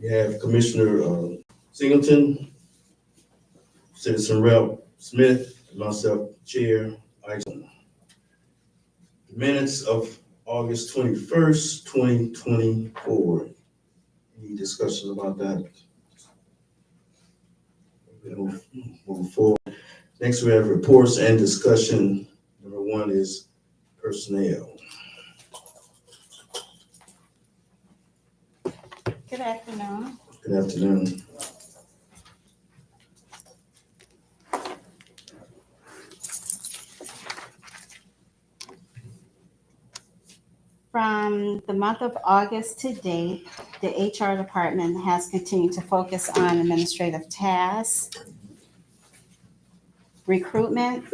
We have Commissioner Singleton, Citizen Rep Smith, and myself, Chair Ison. The minutes of August 21st, 2024. Any discussions about that? We'll move forward. Next, we have reports and discussion. Number one is personnel. Good afternoon. Good afternoon. From the month of August to date, the HR department has continued to focus on administrative tasks, recruitment,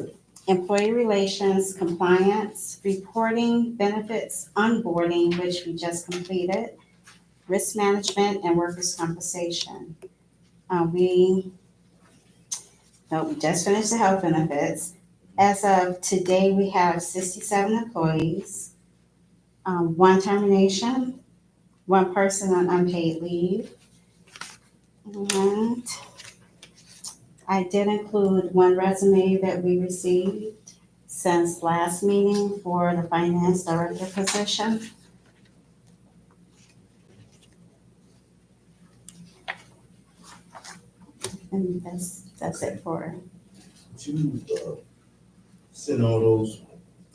employee relations, compliance, reporting, benefits, onboarding, which we just completed, risk management, and workers' compensation. We just finished the health benefits. As of today, we have 67 employees, one termination, one person on unpaid leave. And I did include one resume that we received since last meeting for the finance director position. And that's it for. Would you send all those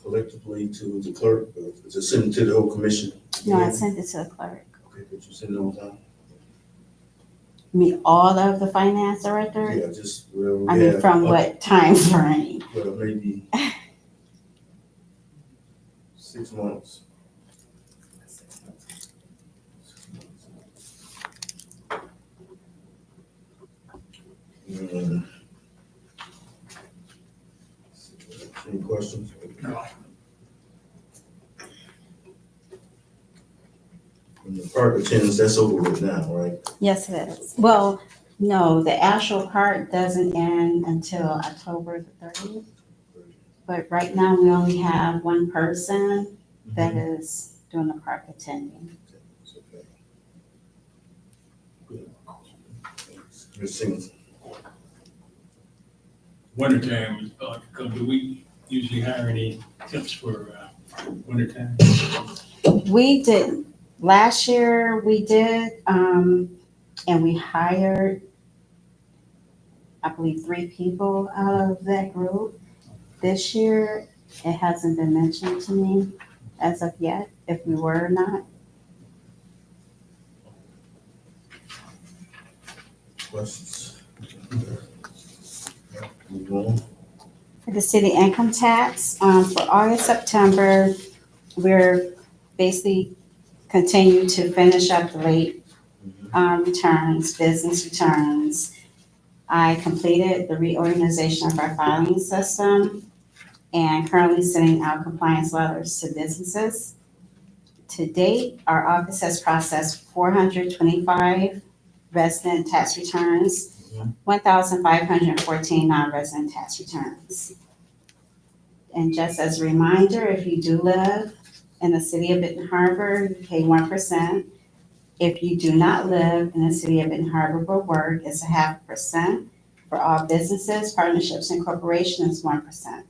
collectively to the clerk, or just send it to the whole commission? No, I sent it to the clerk. Okay, could you send those out? You mean all of the finance director? Yeah, just, well, I mean, from what time frame? Well, maybe 6 months. Mm. Any questions? No. And the park attendance, that's over with now, right? Yes, it is. Well, no, the actual part doesn't end until October the 30th. But right now, we only have one person that is doing the park attending. It's okay. Good. Ms. Singleton. Wintertime is about to come. Do we usually hire any temps for wintertime? We did, last year we did, and we hired, I believe, 3 people out of that group. This year, it hasn't been mentioned to me as of yet, if we were or not. Questions? Move on. For the city income tax, for August, September, we're basically continue to finish up the late returns, business returns. I completed the reorganization of our filing system and currently sending out compliance letters to businesses. To date, our office has processed 425 resident tax returns, 1,514 non-resident tax returns. And just as a reminder, if you do live in the city of Benton Harbor, you pay 1%. If you do not live in the city of Benton Harbor but work, it's 0.5%. For all businesses, partnerships, and corporations, 1%.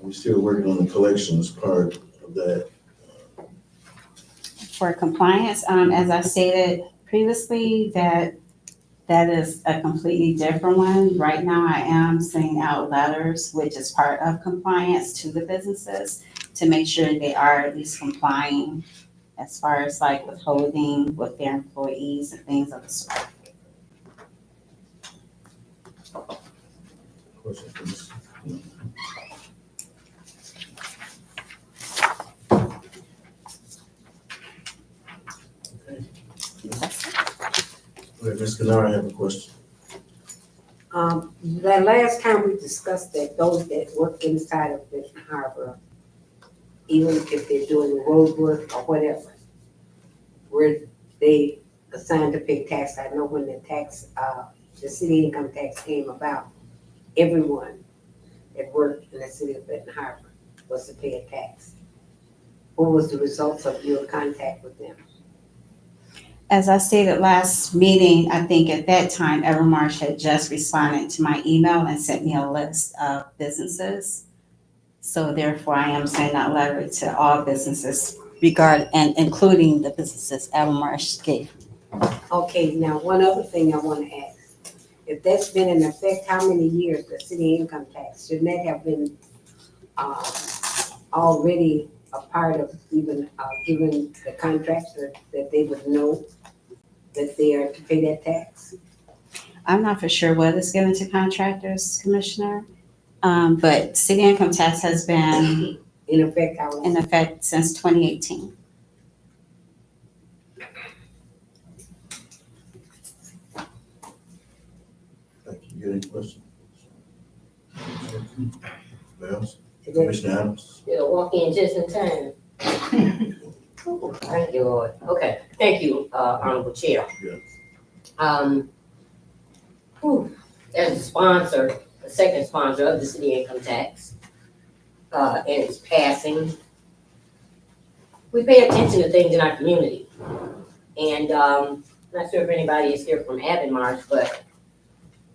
We're still working on the collections part of that. For compliance, as I stated previously, that is a completely different one. Right now, I am sending out letters, which is part of compliance, to the businesses to make sure they are at least complying as far as like withholding with their employees and things of the sort. Question, please. Okay. Wait, Ms. Kennard, I have a question. The last time we discussed that those that work inside of Benton Harbor, even if they're doing road work or whatever, were they assigned to pay tax? I know when the city income tax came about, everyone that work in the city of Benton Harbor was to pay a tax. What was the results of your contact with them? As I stated last meeting, I think at that time, Evermarsh had just responded to my email and sent me a list of businesses. So therefore, I am sending out letter to all businesses and including the businesses Evermarsh gave. Okay, now, one other thing I want to ask. If that's been in effect, how many years, the city income tax? Shouldn't that have been already a part of even giving the contractor that they would know that they are to pay that tax? I'm not for sure what is given to contractors, Commissioner, but city income tax has been In effect, how long? in effect since 2018. Thank you. You got any questions? Bells? Is it- Commissioner Adams? It'll walk in just in time. Thank you, Lord. Okay, thank you, Honorable Chair. Yeah. As a sponsor, the second sponsor of the city income tax, and its passing, we pay attention to things in our community. And, not sure if anybody is here from Avonmarsh, but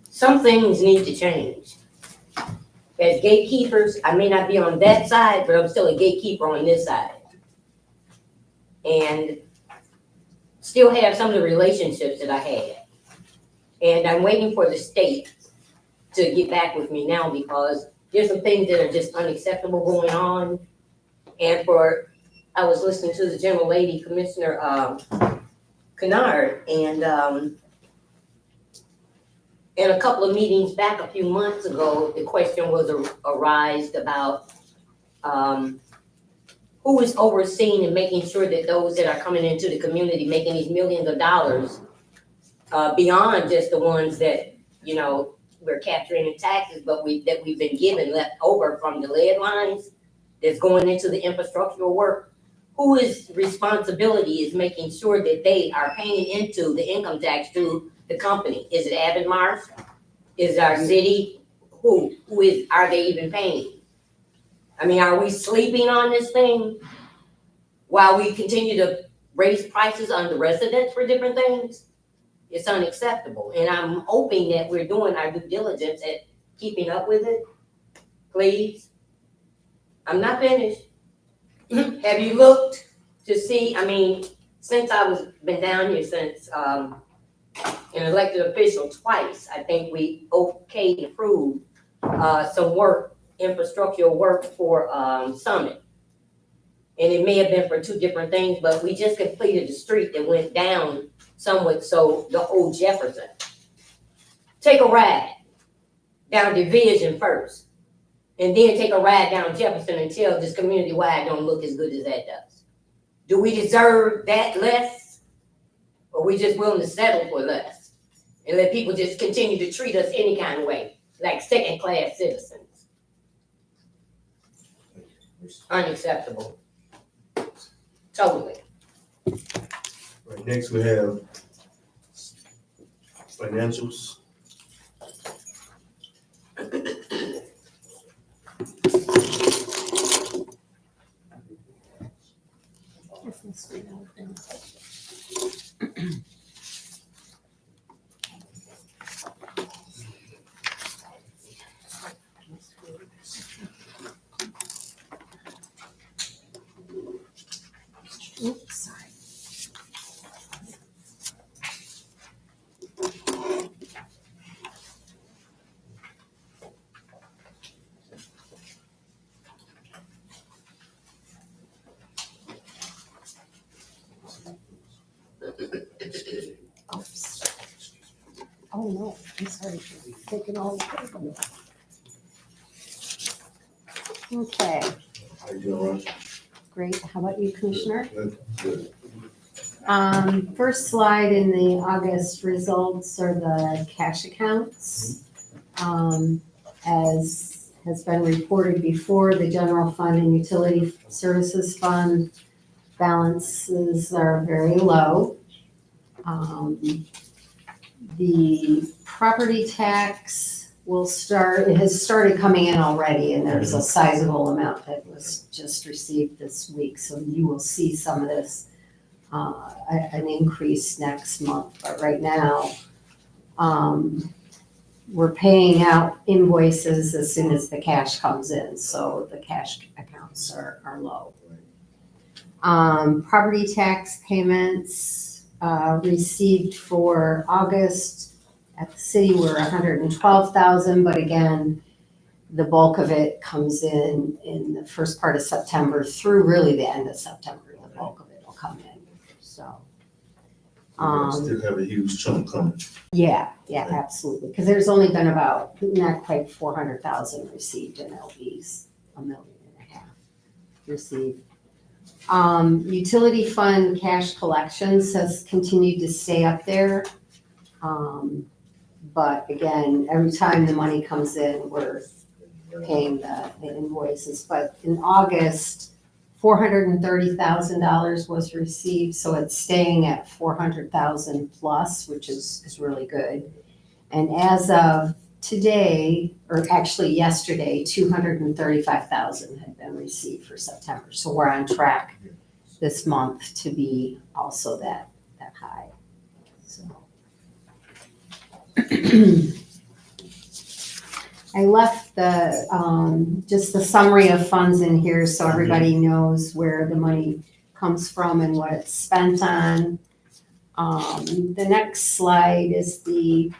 some things need to change. As gatekeepers, I may not be on that side, but I'm still a gatekeeper on this side. And still have some of the relationships that I had. And I'm waiting for the state to get back with me now because there's some things that are just unacceptable going on. And I was listening to the general lady, Commissioner Kennard, and in a couple of meetings back a few months ago, the question was arised about who is overseeing and making sure that those that are coming into the community making these millions of dollars, beyond just the ones that, you know, we're capturing in taxes, but that we've been given left over from the lead lines that's going into the infrastructural work. Whose responsibility is making sure that they are paying into the income tax to the company? Is it Avonmarsh? Is it our city? Are they even paying? I mean, are we sleeping on this thing while we continue to raise prices on the residents for different things? It's unacceptable. And I'm hoping that we're doing our due diligence at keeping up with it. Please. I'm not finished. Have you looked to see, I mean, since been down here since, an elected official twice, I think we okayed and approved, some work, infrastructural work for, Summit. And it may have been for two different things, but we just completed the street that went down somewhat, so the old Jefferson. Take a ride down Division first. And then take a ride down Jefferson until this community-wide don't look as good as that does. Do we deserve that less? Or we just willing to settle for less? And let people just continue to treat us any kind of way, like second-class citizens? Unacceptable. Totally. Right, next we have financials. Oops. Oh, no, I'm sorry, taking all the paper. Okay, How you doing, Roger? great. How about you, Commissioner? Good. First slide in the August results are the cash accounts. As has been reported before, the general fund and utility services fund balances are very low. The property tax it has started coming in already, and there's a sizable amount that was just received this week, so you will see some of this, an increase next month, but right now, we're paying out invoices as soon as the cash comes in, so the cash accounts are low. Property tax payments, received for August at the city were 112,000, but again, the bulk of it comes in the first part of September through really the end of September, the bulk of it will come in, so. Still have a huge chunk coming. Yeah, absolutely, because there's only been about, not quite 400,000 received in LBs, 1.5 million received. Utility fund cash collections has continued to stay up there. But again, every time the money comes in, we're paying the invoices. But in August, $430,000 was received, so it's staying at 400,000 plus, which is really good. And as of today, or actually yesterday, 235,000 had been received for September. So we're on track this month to be also that high. So. I left just the summary of funds in here so everybody knows where the money comes from and what it's spent on. The next slide is the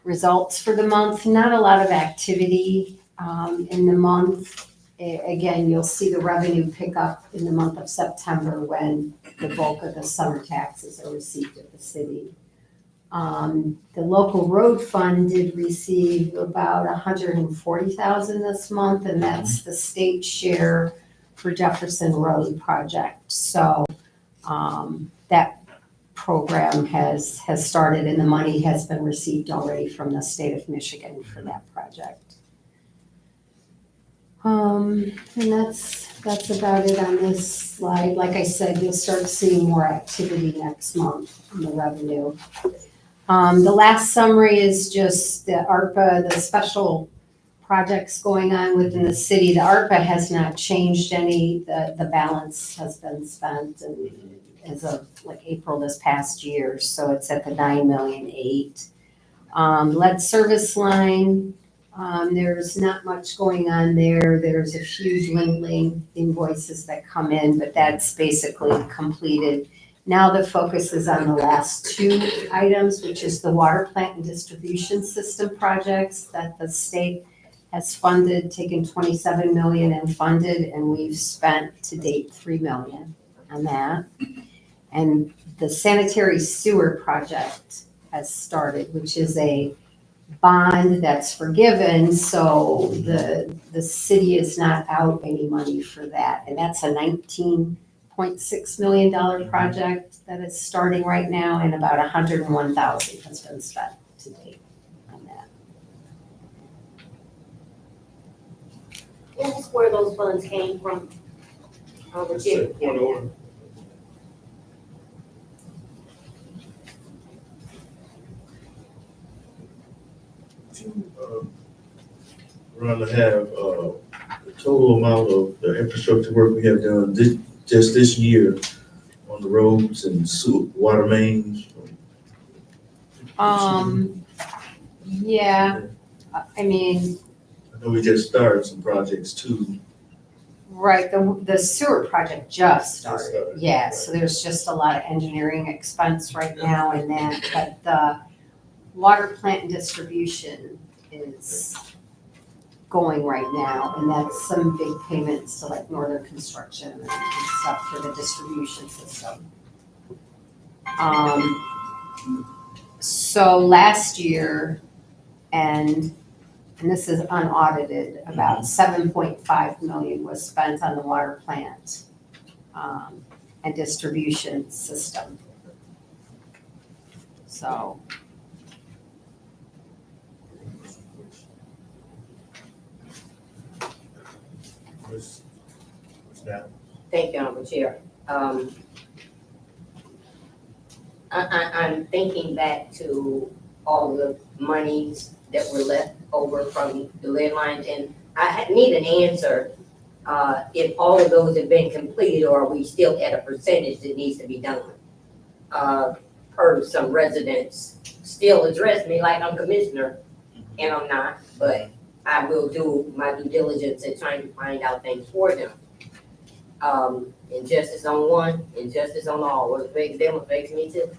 results for the month. Not a lot of activity in the month. Again, you'll see the revenue pick up in the month of September when the bulk of the summer taxes are received at the city. The local road fund did receive about 140,000 this month, and that's the state share for Jefferson Road project. So that program has started, and the money has been received already from the state of Michigan for that project. And that's about it on this slide. Like I said, you'll start seeing more activity next month in the revenue. The last summary is just the ARPA, the special projects going on within the city. The ARPA has not changed any. The balance has been spent and as of like April this past year, so it's at the 9,000,008. Lead service line, there's not much going on there. There's a few dwindling invoices that come in, but that's basically completed. Now the focus is on the last two items, which is the water plant and distribution system projects that the state has funded, taken 27 million and funded, and we've spent to date 3 million on that. And the sanitary sewer project has started, which is a bond that's forgiven, so the city is not out any money for that. And that's a $19.6 million project that is starting right now, and about 101,000 has been spent to date on that. That's where those funds came from. Over here. Point of order. Rhonda, have the total amount of the infrastructure work we have done just this year on the roads and water mains? Yeah, I mean, I know we just started some projects too. right, the sewer project just started. started, Yeah, right. so there's just a lot of engineering expense right now in that, but the water plant and distribution is going right now, and that's some big payments to like Northern Construction and stuff for the distribution system. So last year, and this is unaudited, about 7.5 million was spent on the water plant and distribution system. So. What's that? Thank you, Honorable Chair. I'm thinking back to all the monies that were left over from the lead lines, and need an answer, if all of those have been completed, or are we still at a percentage that needs to be done? Heard some residents still address me like I'm commissioner, and I'm not, but I will do my due diligence in trying to find out things for them. Injustice on one, injustice on all. What affects them affects me too.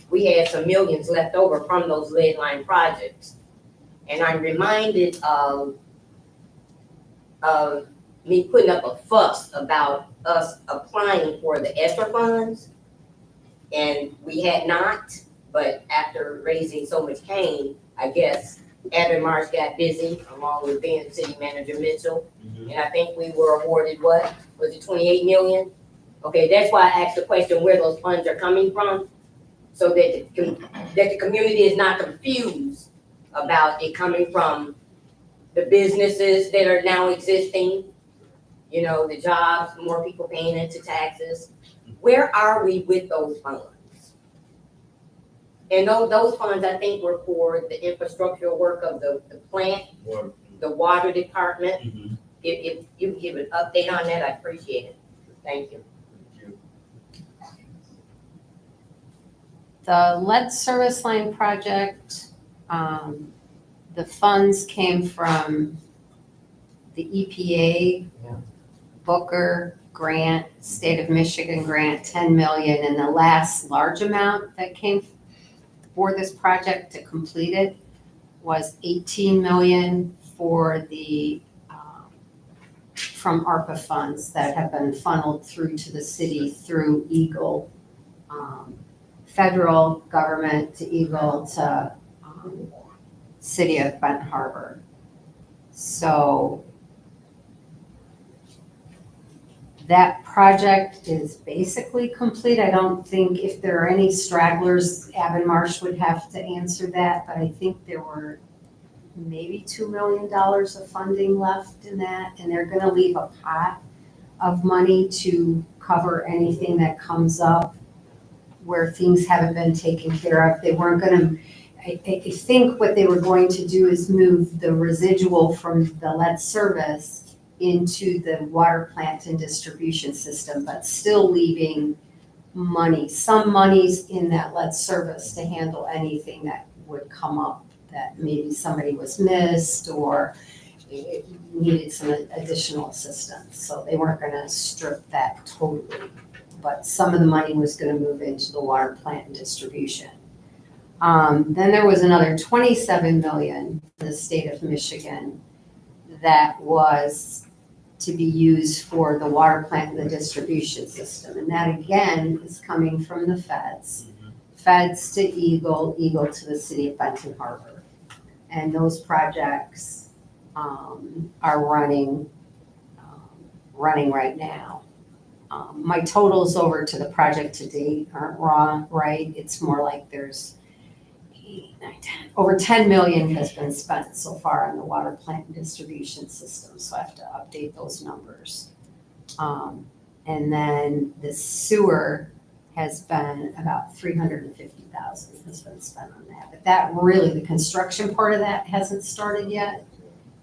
We had some millions left over from those lead line projects. And I'm reminded of me putting up a fuss about us applying for the ESSER funds. And we had not, but after raising so much cane, I guess Evan Marsh got busy along with then City Manager Mitchell. And I think we were awarded, what, was it 28 million? Okay, that's why I asked the question where those funds are coming from, so that the community is not confused about it coming from the businesses that are now existing, you know, the jobs, more people paying into taxes. Where are we with those funds? And those funds, I think, were for the infrastructural work of the plant, Water. the water department. Mhm. If you give an update on that, I appreciate it. Thank you. The lead service line project, the funds came from the EPA, Booker grant, State of Michigan grant, 10 million, and the last large amount that came for this project to complete it was 18 million for the, from ARPA funds that have been funneled through to the city through Eagle, federal government to Eagle to City of Benton Harbor. So that project is basically complete. I don't think if there are any stragglers, Avon Marsh would have to answer that, but I think there were maybe $2 million of funding left in that, and they're gonna leave a pot of money to cover anything that comes up where things haven't been taken care of. They weren't gonna, I think what they were going to do is move the residual from the lead service into the water plant and distribution system, but still leaving money, some monies in that lead service to handle anything that would come up that maybe somebody was missed or needed some additional assistance. So they weren't gonna strip that totally, but some of the money was gonna move into the water plant and distribution. Then there was another 27 million in the state of Michigan that was to be used for the water plant and the distribution system. And that again is coming from the feds. Feds to Eagle, Eagle to the city of Benton Harbor. And those projects are running right now. My totals over to the project to date aren't wrong, right? It's more like there's 8, 9, 10, over 10 million has been spent so far on the water plant and distribution system, so I have to update those numbers. And then the sewer has been about 350,000 has been spent on that. But that really, the construction part of that hasn't started yet.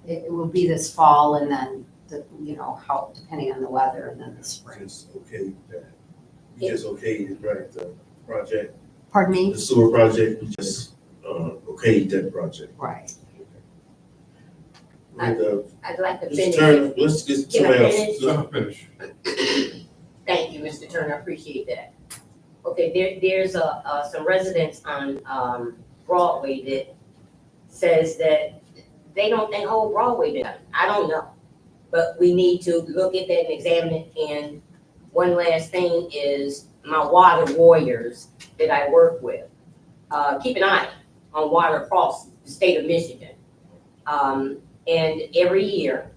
It will be this fall and then how, depending on the weather, and then the spring. Just okay that. You just okayed it, right, the project, Pardon me? the sewer project, we just okayed that project. Right. Right, I'd like to Mr. finish. Turner, let's get Can I somebody finish? else. Finish. Thank you, Mr. Turner, I appreciate that. Okay, there's some residents on Broadway that says that they don't think whole Broadway done. I don't know. But we need to look at that and examine it. And one last thing is my water warriors that I work with. Keep an eye on water across the state of Michigan. And every year,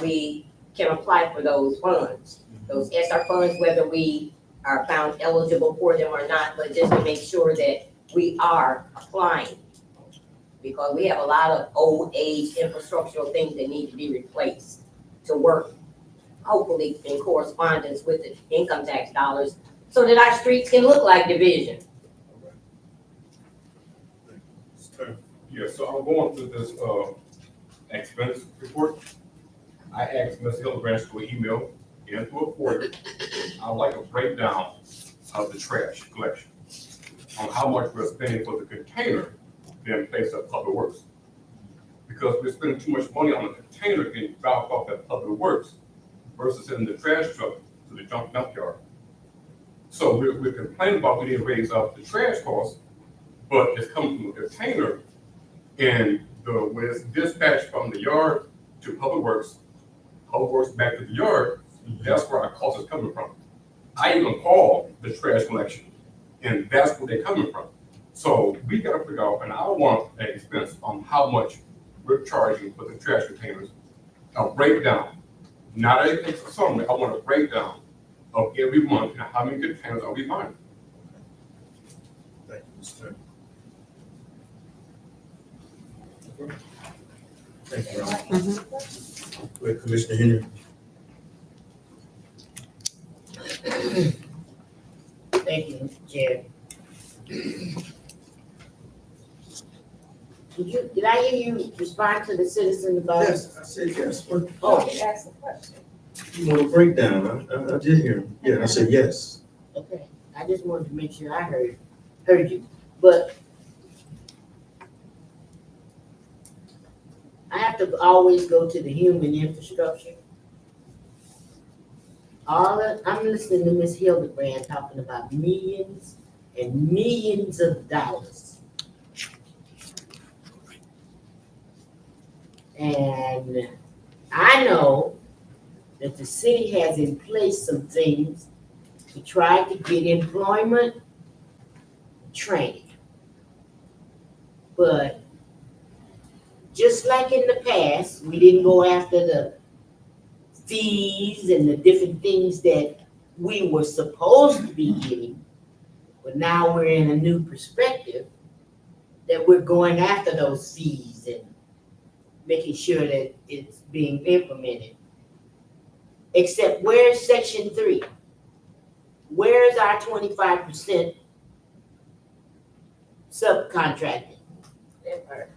we can apply for those funds, those SR funds, whether we are found eligible for them or not, but just to make sure that we are applying. Because we have a lot of old age infrastructural things that need to be replaced to work, hopefully in correspondence with the income tax dollars, so that our streets can look like Division. Mr. Turner. Yeah, so I'm going through this, expense report. I asked Ms. Hildebrand to email into a quarter. I'd like a breakdown of the trash collection on how much we're spending for the container being placed at Public Works. Because we're spending too much money on the container getting dropped off at Public Works versus sending the trash truck to the dump yard. So we're complaining about we didn't raise up the trash costs, but it's coming from a container, and when it's dispatched from the yard to Public Works back to the yard, that's where our cost is coming from. I even call the trash collection, and that's where they're coming from. So we gotta figure out, and I want an expense on how much we're charging for the trash containers, a breakdown, not a summary, I want a breakdown of every month and how many containers are we buying. Thank you, Mr. Chairman. Thank you, Ron. Go ahead, Commissioner Henry. Thank you, Mr. Chair. Did I hear you respond to the citizen about? Yes, I said yes. What, Oh, you want a breakdown? I did hear him. Yeah, I said yes. okay. I just wanted to make sure I heard you, but I have to always go to the human infrastructure. I'm listening to Ms. Hildebrand talking about millions and millions of dollars. And I know that the city has in place some things to try to get employment training. But just like in the past, we didn't go after the fees and the different things that we were supposed to be getting. But now we're in a new perspective that we're going after those fees and making sure that it's being implemented. Except where's Section 3? Where's our 25% subcontracting?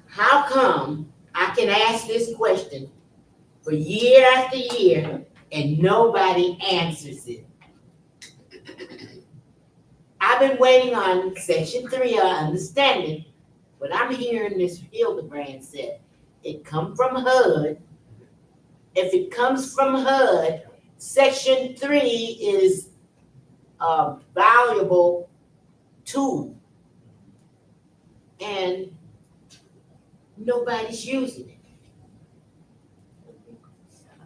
How come I can ask this question for year after year and nobody answers it? I've been waiting on Section 3 understanding, but I'm hearing Ms. Hildebrand said it come from HUD. If it comes from HUD, Section 3 is a valuable tool. And nobody's using it.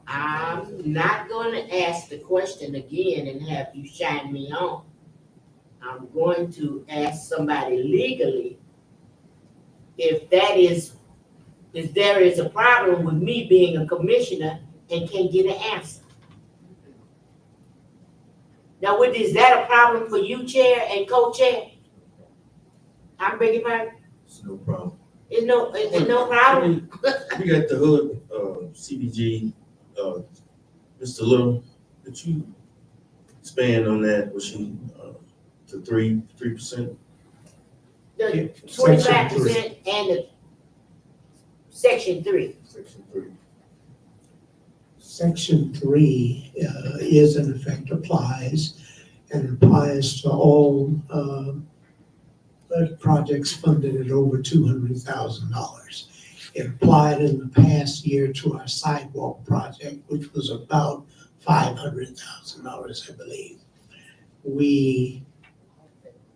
I'm not going to ask the question again and have you shine me on. I'm going to ask somebody legally if there is a problem with me being a commissioner and can't get an answer. Now, is that a problem for you, Chair and Co-Chair? I'm begging pardon? It's no problem. It's no problem. We got the hood, CBG, Mr. Little, could you expand on that? Was she, to 3%? The 25% and the Section 3. Section 3. Section 3 is in effect applies to all projects funded at over $200,000. It applied in the past year to our sidewalk project, which was about $500,000, I believe. We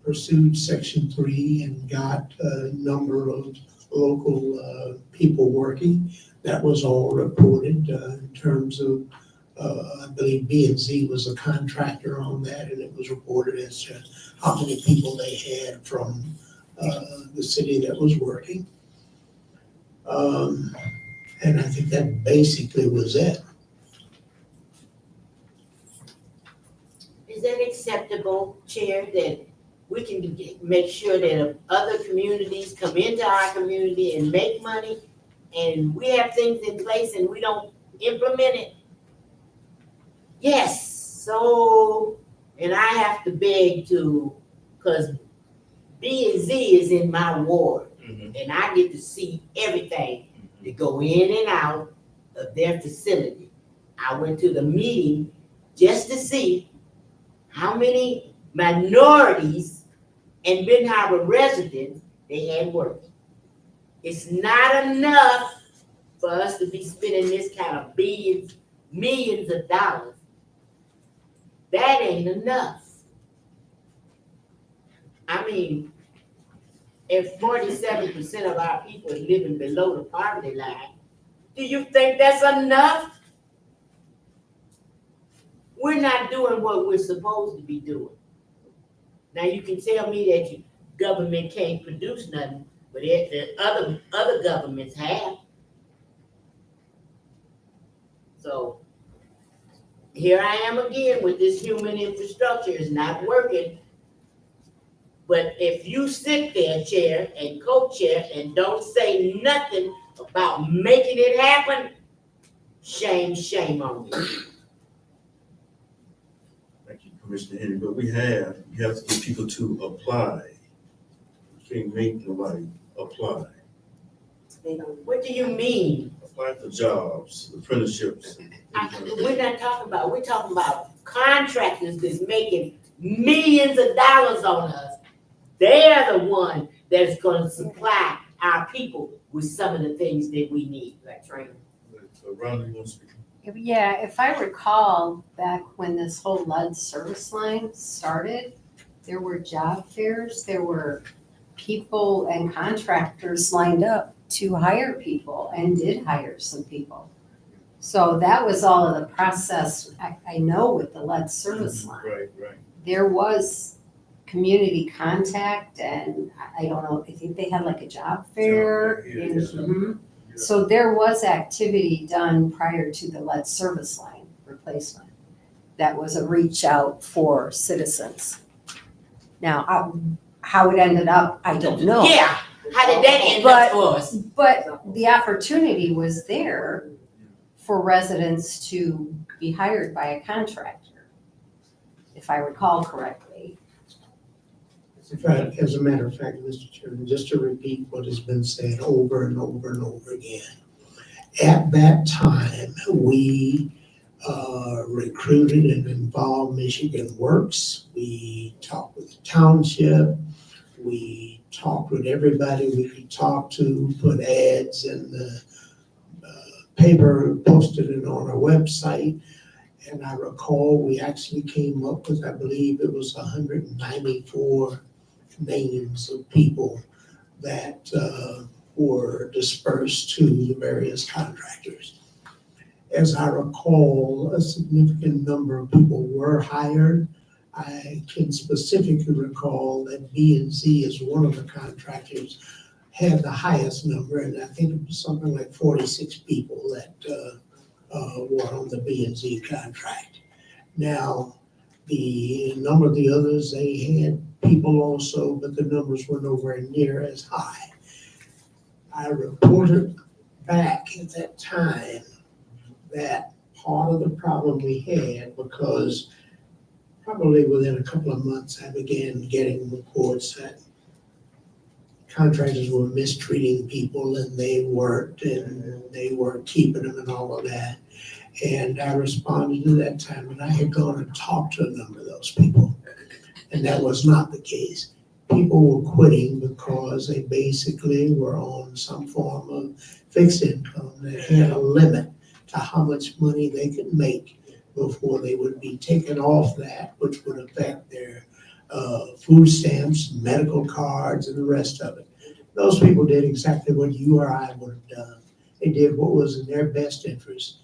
pursued Section 3 and got a number of local people working. That was all reported in terms of, I believe B&Z was a contractor on that, and it was reported as to how many people they had from the city that was working. And I think that basically was it. Is that acceptable, Chair, that we can make sure that other communities come into our community and make money, and we have things in place and we don't implement it? Yes, so, and I have to beg to, because B&Z is in my ward. Mhm. and I get to see everything that go in and out of their facility. I went to the meeting just to see how many minorities and Ben Harbor residents they had working. It's not enough for us to be spending this kind of millions of dollars. That ain't enough. I mean, if 47% of our people are living below the poverty line, do you think that's enough? We're not doing what we're supposed to be doing. Now, you can tell me that your government can't produce nothing, but the other governments have. So here I am again with this human infrastructure is not working. But if you sit there, chair and co-chair, and don't say nothing about making it happen, shame on you. Thank you, Commissioner Henry, but you have to get people to apply. You can't make nobody apply. They don't. What do you mean? Apply for jobs, apprenticeships. We're talking about contractors that's making millions of dollars on us. They're the one that's gonna supply our people with some of the things that we need, like training. Rhonda, you want to speak? Yeah, if I recall, back when this whole lead service line started, there were job fairs, there were people and contractors lined up to hire people and did hire some people. So that was all of the process, I know with the lead service line. Right. There was community contact and I don't know, I think they had like a job fair. Yeah. Mhm. So there was activity done prior to the lead service line replacement. That was a reach out for citizens. Now, how it ended up, I don't know. Yeah, how did that end up for us? But the opportunity was there for residents to be hired by a contractor, if I recall correctly. As a matter of fact, Mr. Chairman, just to repeat what has been said over and over and over again. At that time, we recruited and involved Michigan Works. We talked with the township. We talked with everybody we could talk to, put ads in the paper, posted it on our website. And I recall we actually came up with, I believe it was 194 names of people that were dispersed to the various contractors. As I recall, a significant number of people were hired. I can specifically recall that B&Z is one of the contractors had the highest number, and I think it was something like 46 people that were on the B&Z contract. Now, the number of the others, they had people also, but the numbers were nowhere near as high. I reported back at that time that part of the problem we had, because probably within a couple of months, I began getting reports that contractors were mistreating people and they weren't keeping them and all of that. And I responded to that time, and I had gone and talked to a number of those people. And that was not the case. People were quitting because they basically were on some form of fixed income that had a limit to how much money they could make before they would be taken off that, which would affect their food stamps, medical cards, and the rest of it. Those people did exactly what you or I would have done. They did what was in their best interest.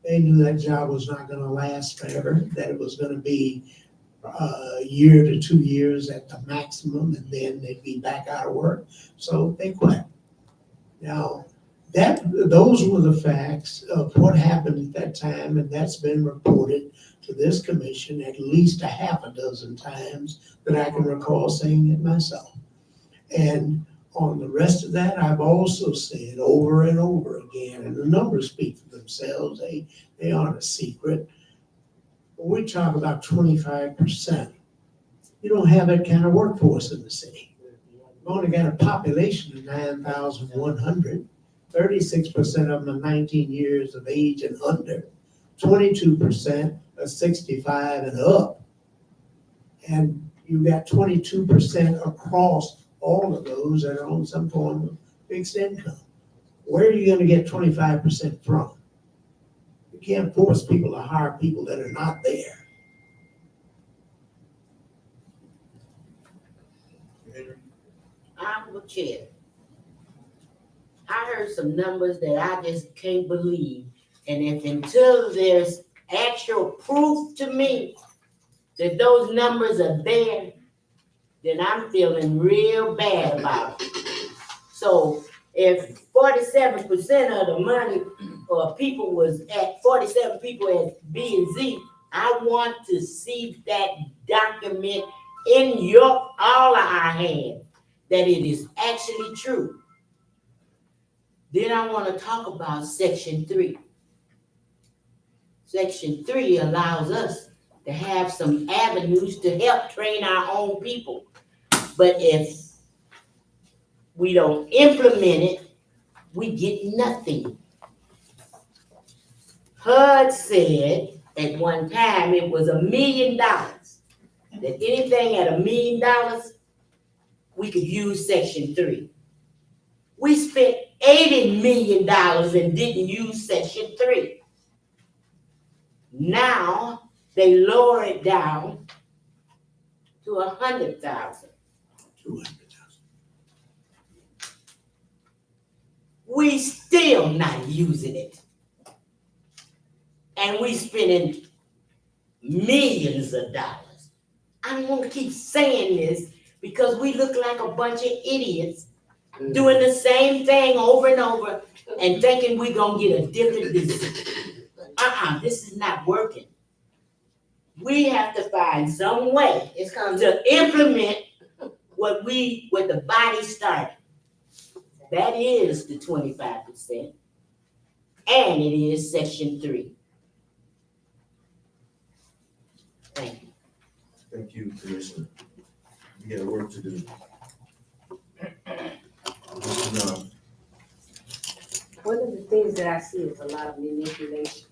They knew that job was not going to last forever, that it was going to be a year to 2 years at the maximum, and then they'd be back out of work. So they quit. Now, those were the facts of what happened at that time, and that's been reported to this commission at least a half a dozen times that I can recall saying it myself. And on the rest of that, I've also said over and over again, and the numbers speak for themselves, they aren't a secret. When we talk about 25%, you don't have that kind of workforce in the city. We've only got a population of 9,100. 36% of them are 19 years of age and under. 22% are 65 and up. And you've got 22% across all of those that are on some form of fixed income. Where are you gonna get 25% from? You can't force people to hire people that are not there. Honorable Chair, I heard some numbers that I just can't believe. And if until there's actual proof to me that those numbers are there, then I'm feeling real bad about it. So if 47% of the money or people was at 47 people at B and Z, I want to see that document in all of our hands that it is actually true. Then I want to talk about Section 3. Section 3 allows us to have some avenues to help train our own people. But if we don't implement it, we get nothing. HUD said at one time it was $1 million. That anything at $1 million, we could use Section 3. We spent $80 million and didn't use Section 3. Now they lower it down to 100,000. 200,000. We still not using it. And we spending millions of dollars. I don't want to keep saying this because we look like a bunch of idiots doing the same thing over and over and thinking we're gonna get a different decision. This is not working. We have to find some way It's coming. to implement what the body started. That is the 25%. And it is Section 3. Thank you. Thank you, Commissioner. We got work to do. No, One of the things that I see is a lot of manipulation.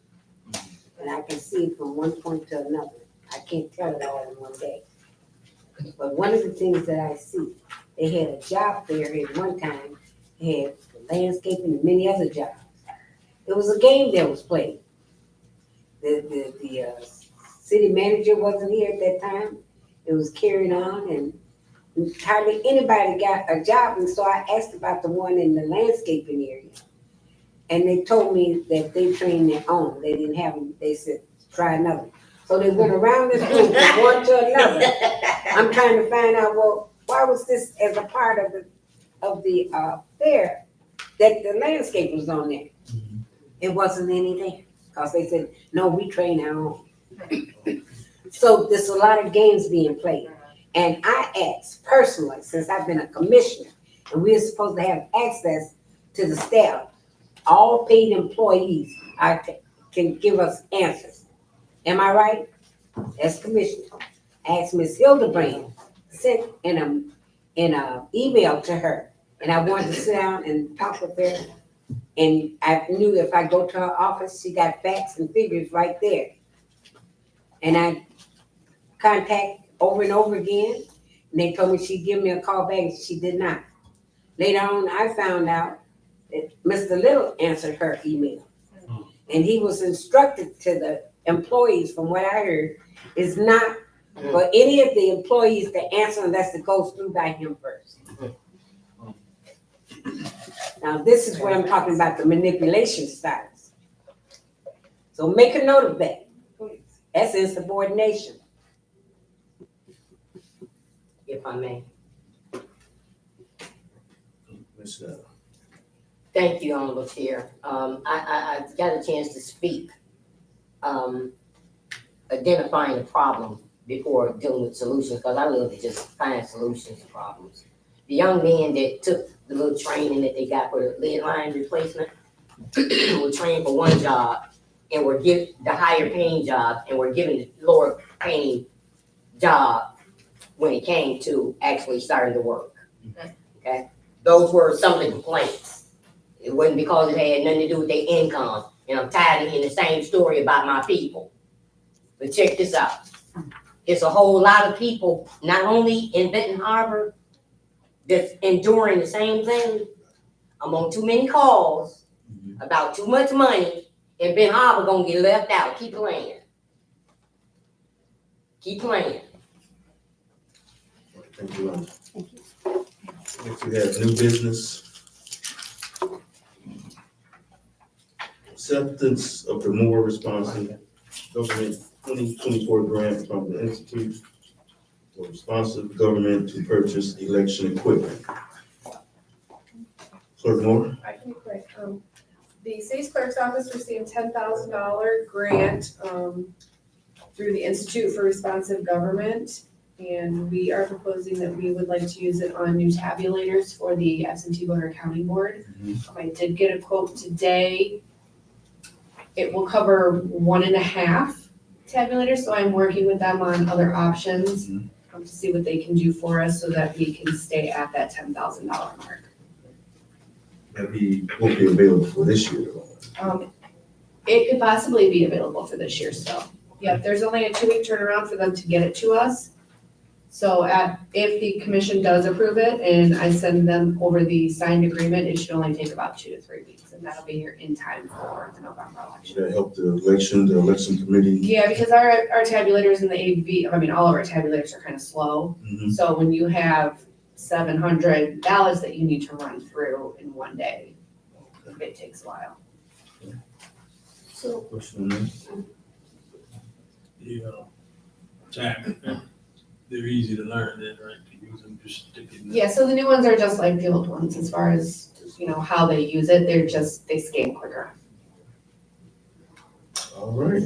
And I can see it from one point to another. I can't tell it all in one day. But one of the things that I see, they had a job fair at one time, they had landscaping and many other jobs. It was a game that was played. The city manager wasn't here at that time. It was carried on and hardly anybody got a job. And so I asked about the one in the landscaping area. And they told me that they trained their own. They didn't have them. They said, try another. So they went around this group from one to another. I'm trying to find out, well, why was this as a part of the fair that the landscape was on there? It wasn't anything, because they said, no, we train our own. So there's a lot of games being played. And I asked personally, since I've been a commissioner, and we're supposed to have access to the staff, all paid employees can give us answers. Am I right? As commissioner. Asked Ms. Hildebrand, sent in a email to her, and I wanted to sit down and talk with her. And I knew if I go to her office, she got facts and figures right there. And I contact over and over again, and they told me she'd give me a call back, and she did not. Later on, I found out that Mr. Little answered her email. And he was instructed to the employees, from what I heard, is not for any of the employees to answer unless it goes through by him first. Now, this is where I'm talking about the manipulation styles. So make a note of that. That's insubordination. If I may. Commissioner. Thank you, Honorable Chair. I got a chance to speak, identifying the problem before dealing with solutions, because I love to just find solutions to problems. The young men that took the little training that they got for the lead line replacement were trained for one job and were given the higher paying job and were given the lower paying job when it came to actually starting to work. okay? Those were some of the complaints. It wasn't because it had nothing to do with their income, and I'm tired of hearing the same story about my people. But check this out. It's a whole lot of people, not only in Benton Harbor, that's enduring the same thing. I'm on too many calls about too much money, and Benton Harbor gonna get left out. Keep playing. Keep playing. Thank you, Rhonda. Next, we have new business. Acceptance of the more responsive government 2024 grant from the Institute for Responsive Government to purchase election equipment. Clerk Moore? I can be quick. The city's clerk's office received $10,000 grant, through the Institute for Responsive Government. And we are proposing that we would like to use it on new tabulators for the absentee voter counting board. I did get a quote today. It will cover 1.5 tabulators, so I'm working with them on other options to see what they can do for us so that we can stay at that $10,000 mark. That he won't be available for this year, though. It could possibly be available for this year still. Yeah, there's only a 2-week turnaround for them to get it to us. So if the commission does approve it and I send them over the signed agreement, it should only take about 2 to 3 weeks, and that'll be here in time for the November election. Should that help the election committee? Yeah, because our tabulators in the AV, I mean, all of our tabulators are kind of slow. Mhm. So when you have 700 ballots that you need to run through in one day, it takes a while. So, question on that? Jack, they're easy to learn then, right? To use them, just stick it in. Yeah, so the new ones are just like the old ones as far as, how they use it. They scan quicker. All right.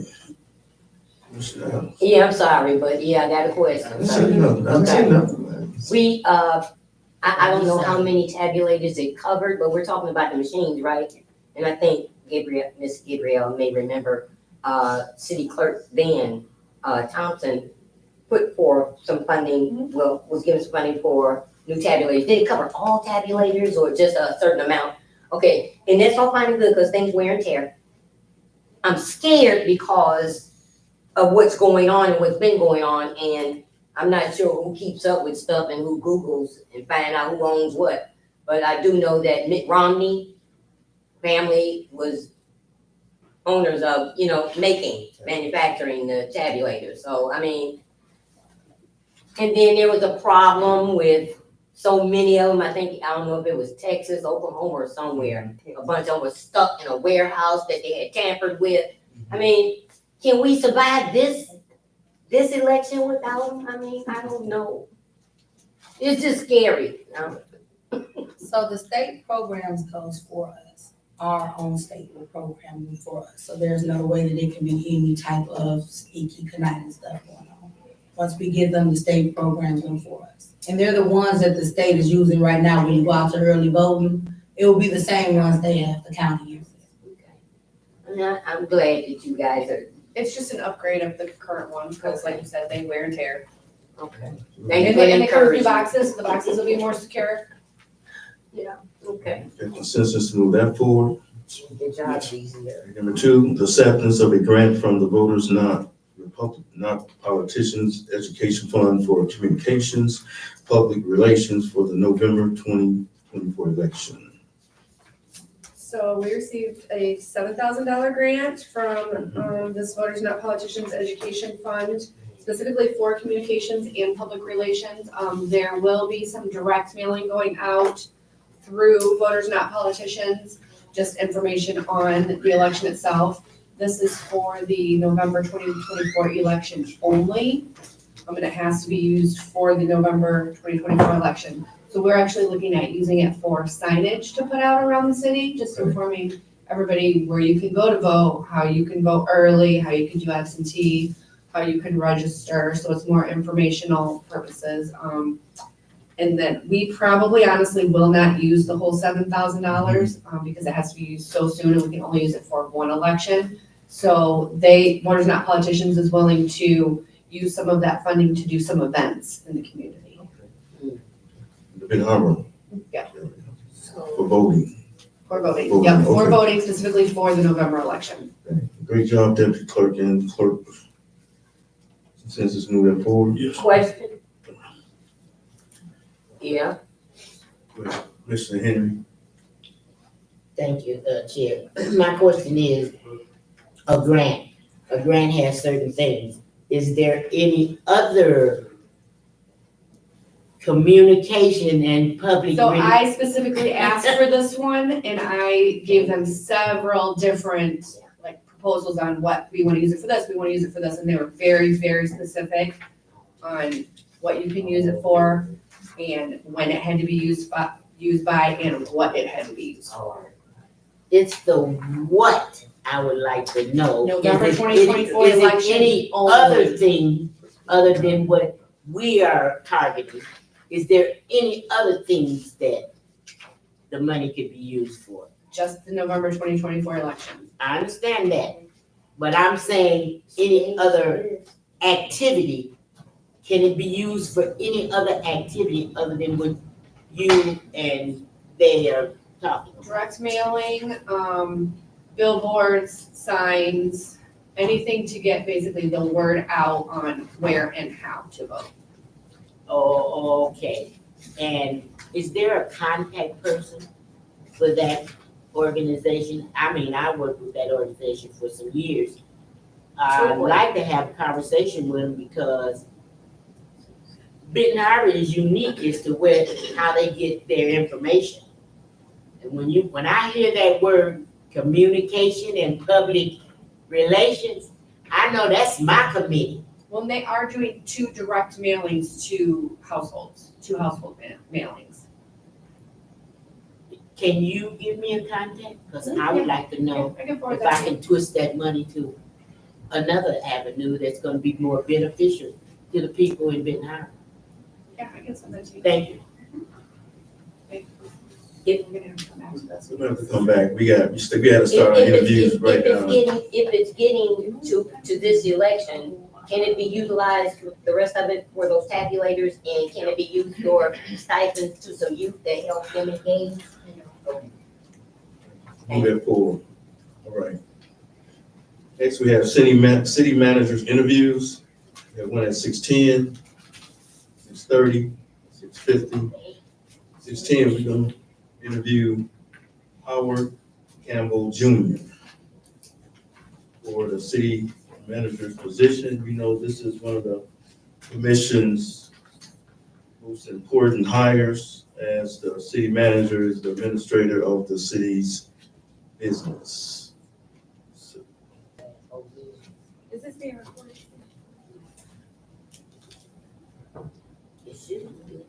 Michelle? Yeah, I'm sorry, but yeah, I got a question. I'm saying nothing, I'm saying nothing, man. We, I don't know how many tabulators it covered, but we're talking about the machines, right? And I think Miss Gabrielle may remember, City Clerk then, Thompson put for some funding, was given some funding for new tabulators. Did it cover all tabulators or just a certain amount? Okay, and that's all fine and good because things wear and tear. I'm scared because of what's going on and what's been going on, and I'm not sure who keeps up with stuff and who Googles and find out who owns what. But I do know that Mitt Romney family was owners of, manufacturing the tabulators. So, I mean, and then there was a problem with so many of them. I don't know if it was Texas, Oklahoma, or somewhere. A bunch of them were stuck in a warehouse that they had tampered with. I mean, can we survive this election without them? I mean, I don't know. It's just scary. So the state programs goes for us, our own state will program them for us. So there's no way that it can be any type of sneaky conniving stuff going on. Once we give them, the state programs them for us. And they're the ones that the state is using right now when you go out to early voting. It will be the same ones they have, the county uses. Okay. I'm glad that you guys are, It's just an upgrade of the current one, because like you said, they wear and tear. okay. Thank you And for they come with encouraging. new boxes, so the boxes will be more secure. Okay. Okay, consensus to move that forward. Good job, easier. Number 2, the acceptance of a grant from the Voters Not Politicians Education Fund for Communications, Public Relations for the November 2024 election. So we received a $7,000 grant from this Voters Not Politicians Education Fund, specifically for communications and public relations. There will be some direct mailing going out through Voters Not Politicians, just information on the election itself. This is for the November 2024 election only. It has to be used for the November 2024 election. So we're actually looking at using it for signage to put out around the city, just informing everybody where you can go to vote, how you can vote early, how you can do absentee, how you can register. So it's more informational purposes. And then we probably honestly will not use the whole $7,000 because it has to be used so soon and we can only use it for one election. So Voters Not Politicians is willing to use some of that funding to do some events in the community. The Benton Harbor Yeah. For voting. For voting, Voting, yeah, for okay. voting specifically for the November election. Great job, Deputy Clerk and Clerk. Since it's moving forward. Yes. Question? Yeah, Mr. Henry. Thank you, Chair. My question is, a grant has certain things. Is there any other communication and public? So I specifically asked for this one and I gave them several different like proposals on what we wanna use it for this, we wanna use it for this, and they were very, very specific on what you can use it for and when it had to be used by and what it had to be used for. It's the what I would like to know. November Is it 2024 is it election any only. other thing other than what we are targeting? Is there any other things that the money could be used for? Just the November 2024 election. I understand that, but I'm saying any other activity, can it be used for any other activity other than what you and they are talking about? Direct mailing, billboards, signs, anything to get basically the word out on where and how to vote. Oh, okay. And is there a contact person for that organization? I mean, I worked with that organization for some years. I'd like to have a conversation with them because Benton Harbor is unique as to how they get their information. And when I hear that word communication and public relations, I know that's my committee. Well, they are doing 2 direct mailings to households, 2 household mailings. Can you give me a contact? Because I would like to know I can forward if that I to you. can twist that money to another avenue that's gonna be more beneficial to the people in Benton Harbor. Yeah, I can send that to you. Thank you. We're gonna have to come back to this. We're gonna have to come back. We gotta start our interviews right now. if it's getting to this election, can it be utilized, the rest of it for those tabulators, and can it be used for stipends to some youth that help them engage? Moving forward. All right. Next, we have city managers interviews. We have one at 6:10, 6:30, 6:50. 6:10, we're gonna interview Howard Campbell Jr. for the city manager's position. We know this is one of the commission's most important hires, as the city manager is the administrator of the city's business. Is this being recorded? It should be.